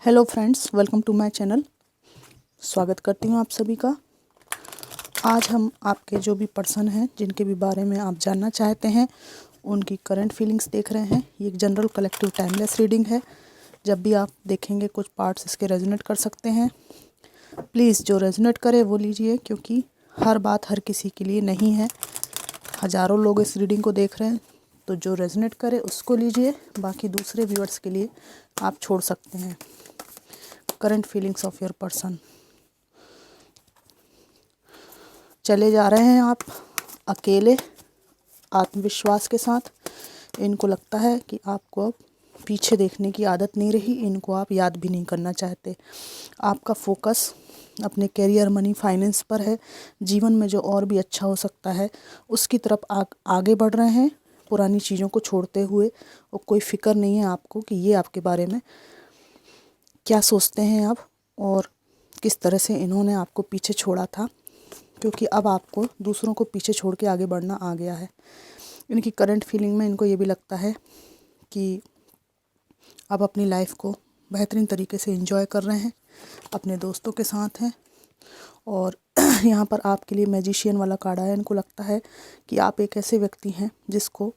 Hello friends, welcome to my channel. स्वागत करती हूँ आप सभी का। आज हम आपके जो भी पर्सन हैं, जिनके भी बारे में आप जानना चाहते हैं, उनकी करंट फीलिंग्स देख रहे हैं। ये एक जनरल कलेक्टिव टाइमलेस रीडिंग है। जब भी आप देखेंगे कुछ पार्ट्स इसके रेजोनेट कर सकते हैं। प्लीज़ जो रेजोनेट करे वो लीजिए, क्योंकि हर बात हर किसी के लिए नहीं है। हज़ारों लोग इस रीडिंग को देख रहे हैं, तो जो रेजोनेट करे उसको लीजिए, बाकी दूसरे व्यूअर्स के लिए आप छोड़ सकते हैं। Current feelings of your person. चले जा रहे हैं आप अकेले, आत्मविश्वास के साथ। इनको लगता है कि आपको अब पीछे देखने की आदत नहीं रही, इनको आप याद भी नहीं करना चाहते। आपका फोकस अपने करियर, मनी, फाइनेंस पर है। जीवन में जो और भी अच्छा हो सकता है उसकी तरफ आगे बढ़ रहे हैं, पुरानी चीज़ों को छोड़ते हुए। और कोई फिक्र नहीं है आपको कि ये आपके बारे में क्या सोचते हैं अब, और किस तरह से इन्होंने आपको पीछे छोड़ा था, क्योंकि अब आपको दूसरों को पीछे छोड़ के आगे बढ़ना आ गया है। इनकी करंट फीलिंग में इनको ये भी लगता है कि अब अपनी लाइफ को बेहतरीन तरीके से एंजॉय कर रहे हैं, अपने दोस्तों के साथ हैं। और यहाँ पर आपके लिए मैजिशियन वाला कार्ड आया। इनको लगता है कि आप एक ऐसे व्यक्ति हैं जिसको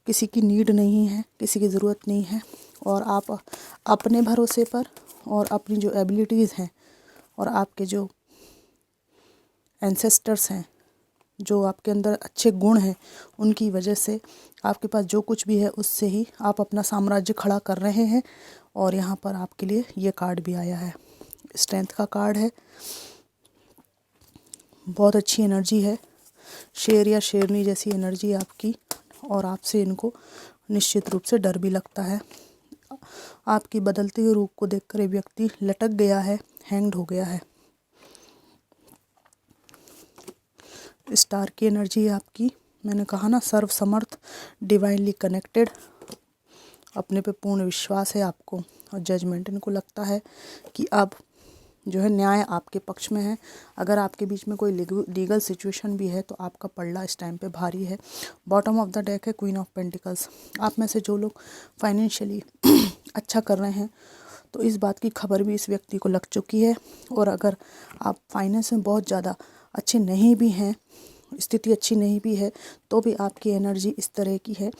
किसी की नीड नहीं है, किसी की ज़रूरत नहीं है, और आप अपने भरोसे पर और अपनी जो एबिलिटीज़ हैं और आपके जो एंसेस्टर्स हैं, जो आपके अंदर अच्छे गुण हैं, उनकी वजह से आपके पास जो कुछ भी है उससे ही आप अपना साम्राज्य खड़ा कर रहे हैं। और यहाँ पर आपके लिए ये कार्ड भी आया है, स्ट्रेंथ का कार्ड है। बहुत अच्छी एनर्जी है, शेर या शेरनी जैसी एनर्जी है आपकी, और आपसे इनको निश्चित रूप से डर भी लगता है। आपकी बदलते हुए रूप को देखकर ये व्यक्ति लटक गया है, हैंग्ड हो गया है। स्टार की एनर्जी है आपकी। मैंने कहा ना, सर्वसमर्थ, डिवाइनली कनेक्टेड, अपने पे पूर्ण विश्वास है आपको। और जजमेंट, इनको लगता है कि अब जो है न्याय आपके पक्ष में है। अगर आपके बीच में कोई लीगल सिचुएशन भी है तो आपका पलड़ा इस टाइम पे भारी है। बॉटम ऑफ द डेक है क्वीन ऑफ पेंटिकल्स। आप में से जो लोग फाइनेंशियली अच्छा कर रहे हैं, तो इस बात की खबर भी इस व्यक्ति को लग चुकी है। और अगर आप फाइनेंस में बहुत ज़्यादा अच्छे नहीं भी हैं, स्थिति अच्छी नहीं भी है, तो भी आपकी एनर्जी इस तरह की है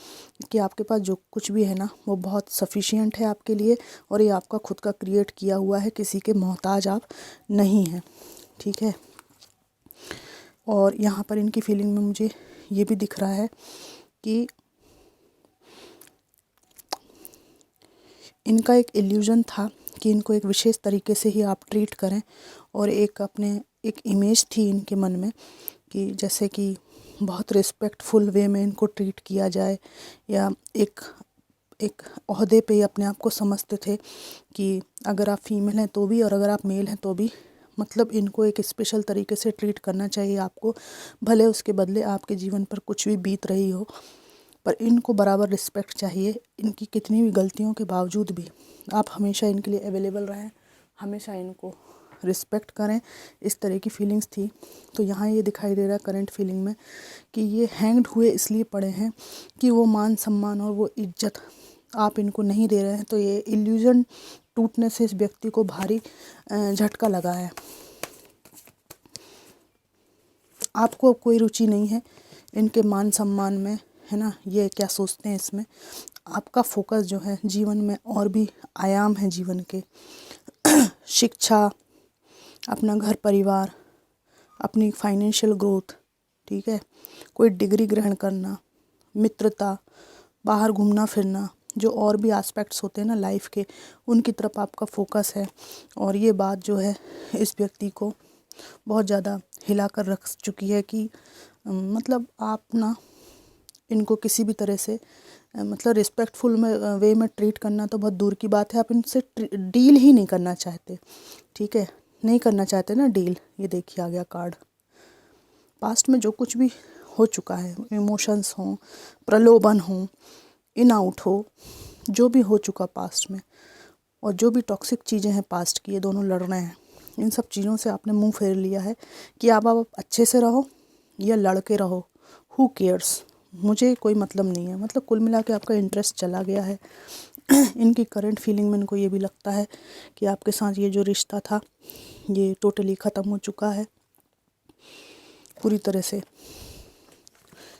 कि आपके पास जो कुछ भी है ना, वो बहुत सफिशिएंट है आपके लिए। और ये आपका खुद का क्रिएट किया हुआ है, किसी के मोहताज आप नहीं हैं, ठीक है। और यहाँ पर इनकी फीलिंग में मुझे ये भी दिख रहा है कि इनका एक इल्यूजन था कि इनको एक विशेष तरीके से ही आप ट्रीट करें, और एक इमेज थी इनके मन में कि जैसे कि बहुत रिस्पेक्टफुल वे में इनको ट्रीट किया जाए, या एक ओहदे पे ही अपने आप को समझते थे कि अगर आप फीमेल हैं तो भी, और अगर आप मेल हैं तो भी, मतलब इनको एक स्पेशल तरीके से ट्रीट करना चाहिए आपको, भले उसके बदले आपके जीवन पर कुछ भी बीत रही हो। पर इनको बराबर रिस्पेक्ट चाहिए। इनकी कितनी भी गलतियों के बावजूद भी आप हमेशा इनके लिए अवेलेबल रहें, हमेशा इनको रिस्पेक्ट करें, इस तरह की फीलिंग्स थी। तो यहाँ ये दिखाई दे रहा है करंट फीलिंग में कि ये हैंग्ड हुए इसलिए पड़े हैं कि वो मान सम्मान और वो इज्जत आप इनको नहीं दे रहे हैं। तो ये इल्यूजन टूटने से इस व्यक्ति को भारी झटका लगा है। आपको अब कोई रुचि नहीं है इनके मान सम्मान में, है ना। ये क्या सोचते हैं इसमें। आपका फोकस जो है जीवन में और भी आयाम है जीवन के, शिक्षा, अपना घर परिवार, अपनी फाइनेंशियल ग्रोथ, ठीक है, कोई डिग्री ग्रहण करना, मित्रता, बाहर घूमना फिरना, जो और भी एस्पेक्ट्स होते हैं ना लाइफ के, उनकी तरफ आपका फोकस है। और ये बात जो है इस व्यक्ति को बहुत ज़्यादा हिला कर रख चुकी है कि मतलब आप ना इनको किसी भी तरह से मतलब रिस्पेक्टफुल में वे में ट्रीट करना तो बहुत दूर की बात है, आप इनसे डील ही नहीं करना चाहते, ठीक है, नहीं करना चाहते ना डील। ये देखिए आ गया कार्ड। पास्ट में जो कुछ भी हो चुका है, इमोशंस हों, प्रलोभन हो, इन आउट हो, जो भी हो चुका पास्ट में, और जो भी टॉक्सिक चीज़ें हैं पास्ट की, ये दोनों लड़ रहे हैं। इन सब चीज़ों से आपने मुंह फेर लिया है कि आप अच्छे से रहो या लड़के रहो, हु केयर्स, मुझे कोई मतलब नहीं है। मतलब कुल मिला के आपका इंटरेस्ट चला गया है इनकी करंट फीलिंग में इनको ये भी लगता है कि आपके साथ ये जो रिश्ता था ये टोटली ख़त्म हो चुका है पूरी तरह से।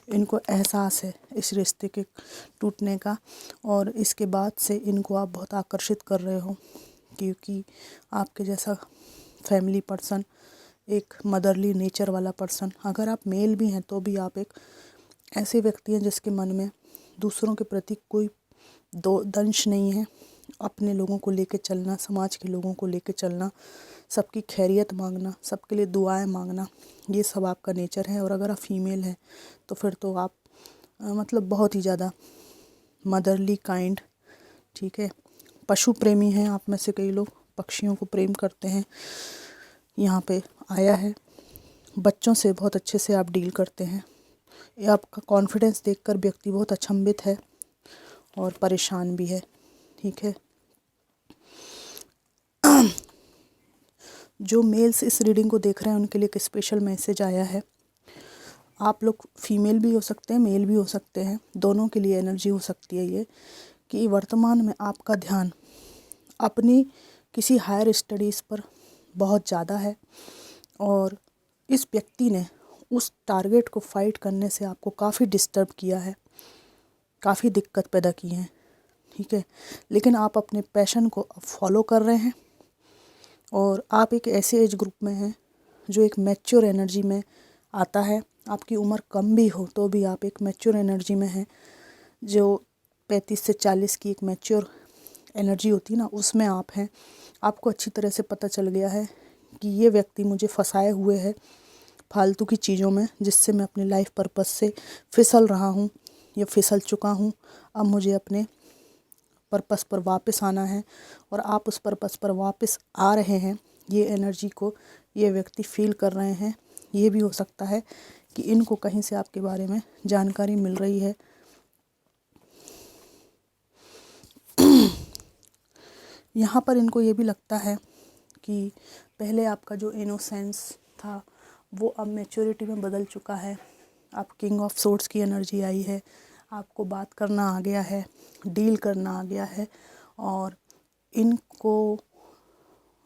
इनको एहसास है इस रिश्ते के टूटने का, और इसके बाद से इनको आप बहुत आकर्षित कर रहे हो, क्योंकि आपके जैसा फैमिली पर्सन, एक मदरली नेचर वाला पर्सन, अगर आप मेल भी हैं तो भी आप एक ऐसे व्यक्ति हैं जिसके मन में दूसरों के प्रति कोई दो दंश नहीं है। अपने लोगों को लेके चलना, समाज के लोगों को लेके चलना, सबकी खैरियत मांगना, सबके लिए दुआएं मांगना, ये सब आपका नेचर है। और अगर आप फीमेल हैं तो फिर तो आप मतलब बहुत ही ज़्यादा मदरली काइंड, ठीक है। पशु प्रेमी हैं आप में से कई लोग, पक्षियों को प्रेम करते हैं, यहाँ पे आया है। बच्चों से बहुत अच्छे से आप डील करते हैं। ये आपका कॉन्फिडेंस देखकर व्यक्ति बहुत अचंभित है और परेशान भी है, ठीक है। जो मेल्स इस रीडिंग को देख रहे हैं उनके लिए एक स्पेशल मैसेज आया है। आप लोग फीमेल भी हो सकते हैं, मेल भी हो सकते हैं, दोनों के लिए एनर्जी हो सकती है ये, कि वर्तमान में आपका ध्यान अपनी किसी हायर स्टडीज़ पर बहुत ज़्यादा है, और इस व्यक्ति ने उस टारगेट को फाइट करने से आपको काफ़ी डिस्टर्ब किया है, काफ़ी दिक्कत पैदा की है, ठीक है। लेकिन आप अपने पैशन को फॉलो कर रहे हैं, और आप एक ऐसे एज ग्रुप में हैं जो एक मैच्योर एनर्जी में आता है। आपकी उम्र कम भी हो तो भी आप एक मैच्योर एनर्जी में हैं, जो 35 से 40 की एक मैच्योर एनर्जी होती है ना, उसमें आप हैं। आपको अच्छी तरह से पता चल गया है कि ये व्यक्ति मुझे फंसाए हुए है फालतू की चीज़ों में, जिससे मैं अपने लाइफ पर्पस से फिसल रहा हूँ या फिसल चुका हूँ। अब मुझे अपने पर्पस पर वापस आना है, और आप उस पर्पस पर वापस आ रहे हैं। ये एनर्जी को ये व्यक्ति फील कर रहे हैं। ये भी हो सकता है कि इनको कहीं से आपके बारे में जानकारी मिल रही है। यहाँ पर इनको ये भी लगता है कि पहले आपका जो इनोसेंस था वो अब मैच्योरिटी में बदल चुका है। आप किंग ऑफ सोर्ड्स की एनर्जी आई है, आपको बात करना आ गया है, डील करना आ गया है, और इनको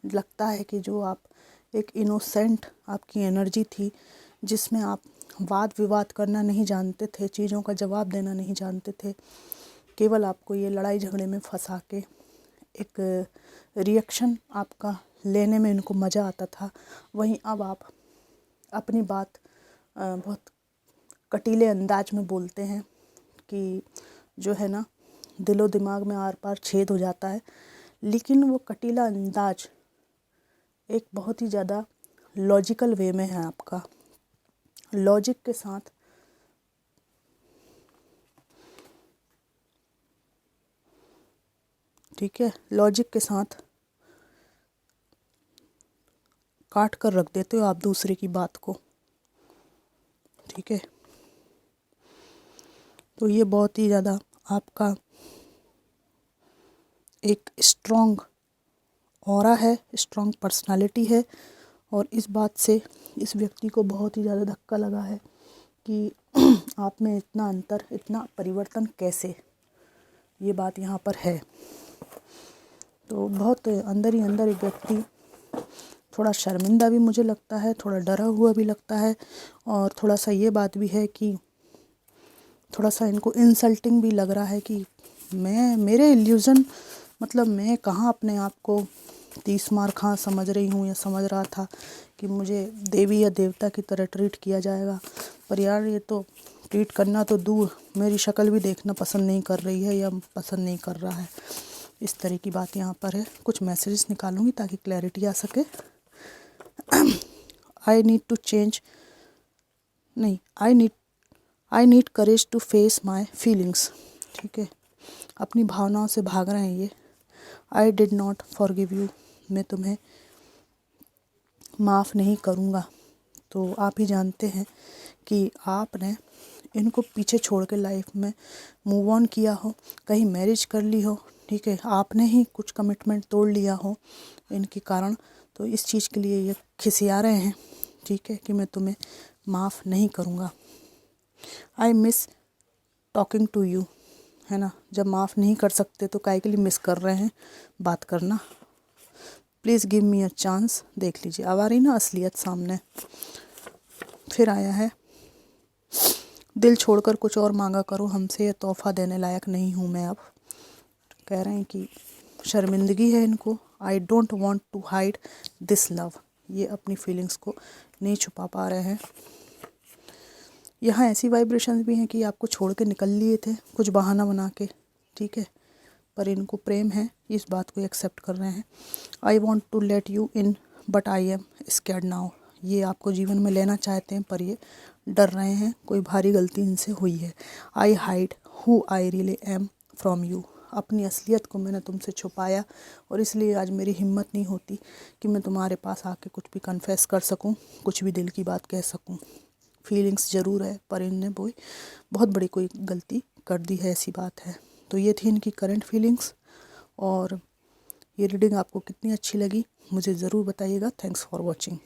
लगता है कि जो आप एक इनोसेंट आपकी एनर्जी थी, जिसमें आप वाद विवाद करना नहीं जानते थे, चीज़ों का जवाब देना नहीं जानते थे, केवल आपको ये लड़ाई झगड़े में फंसा के एक रिएक्शन आपका लेने में इनको मज़ा आता था। वहीं अब आप अपनी बात बहुत कटीले अंदाज में बोलते हैं कि जो है ना, दिलो दिमाग में आर पार छेद हो जाता है। लेकिन वो कटीला अंदाज एक बहुत ही ज़्यादा लॉजिकल वे में है आपका, लॉजिक के साथ ठीक है, लॉजिक के साथ काट कर रख देते हो आप दूसरे की बात को, ठीक है। तो ये बहुत ही ज़्यादा आपका एक स्ट्रॉन्ग ऑरा है, स्ट्रॉन्ग पर्सनालिटी है, और इस बात से इस व्यक्ति को बहुत ही ज़्यादा धक्का लगा है कि आप में इतना अंतर, इतना परिवर्तन कैसे, ये बात यहाँ पर है। तो बहुत अंदर ही अंदर एक व्यक्ति थोड़ा शर्मिंदा भी मुझे लगता है, थोड़ा डरा हुआ भी लगता है, और थोड़ा सा ये बात भी है कि थोड़ा सा इनको इंसल्टिंग भी लग रहा है कि मेरे इल्यूज़न, मतलब मैं कहाँ अपने आप को 30 मार खां समझ रही हूँ, या समझ रहा था कि मुझे देवी या देवता की तरह ट्रीट किया जाएगा। पर यार ये तो ट्रीट करना तो दूर, मेरी शक्ल भी देखना पसंद नहीं कर रही है या पसंद नहीं कर रहा है। इस तरह की बात यहाँ पर है। कुछ मैसेजेस निकालूंगी ताकि क्लैरिटी आ सके। आई नीड टू चेंज, नहीं, I need courage to face my feelings, ठीक है। अपनी भावनाओं से भाग रहे हैं ये। I did not forgive you, मैं तुम्हें माफ़ नहीं करूँगा। तो आप ही जानते हैं कि आपने इनको पीछे छोड़ के लाइफ में मूव ऑन किया हो, कहीं मैरिज कर ली हो, ठीक है, आपने ही कुछ कमिटमेंट तोड़ लिया हो इनके कारण। तो इस चीज़ के लिए ये खिसिया रहे हैं, ठीक है, कि मैं तुम्हें माफ़ नहीं करूँगा। I miss talking to you, है ना। जब माफ़ नहीं कर सकते तो काहे के लिए मिस कर रहे हैं बात करना। Please give me a chance. देख लीजिए, अब आ रही ना असलियत सामने। फिर आया है, दिल छोड़कर कुछ और मांगा करो हमसे, ये तोहफ़ा देने लायक नहीं हूँ मैं अब। कह रहे हैं कि शर्मिंदगी है इनको। I don't want to hide this love. ये अपनी फीलिंग्स को नहीं छुपा पा रहे हैं। यहाँ ऐसी वाइब्रेशंस भी हैं कि आपको छोड़ के निकल लिए थे कुछ बहाना बना के, ठीक है, पर इनको प्रेम है, इस बात को एक्सेप्ट कर रहे हैं। I want to let you in but I am scared now. ये आपको जीवन में लेना चाहते हैं पर ये डर रहे हैं, कोई भारी गलती इनसे हुई है। आई hide who I really am from you. अपनी असलियत को मैंने तुमसे छुपाया और इसलिए आज मेरी हिम्मत नहीं होती कि मैं तुम्हारे पास आके कुछ भी कन्फेस कर सकूं, कुछ भी दिल की बात कह सकूं। फीलिंग्स ज़रूर है पर इनने बहुत बड़ी कोई गलती कर दी है, ऐसी बात है। तो ये थी इनकी करंट फीलिंग्स। और ये रीडिंग आपको कितनी अच्छी लगी मुझे ज़रूर बताइएगा। Thanks for watching.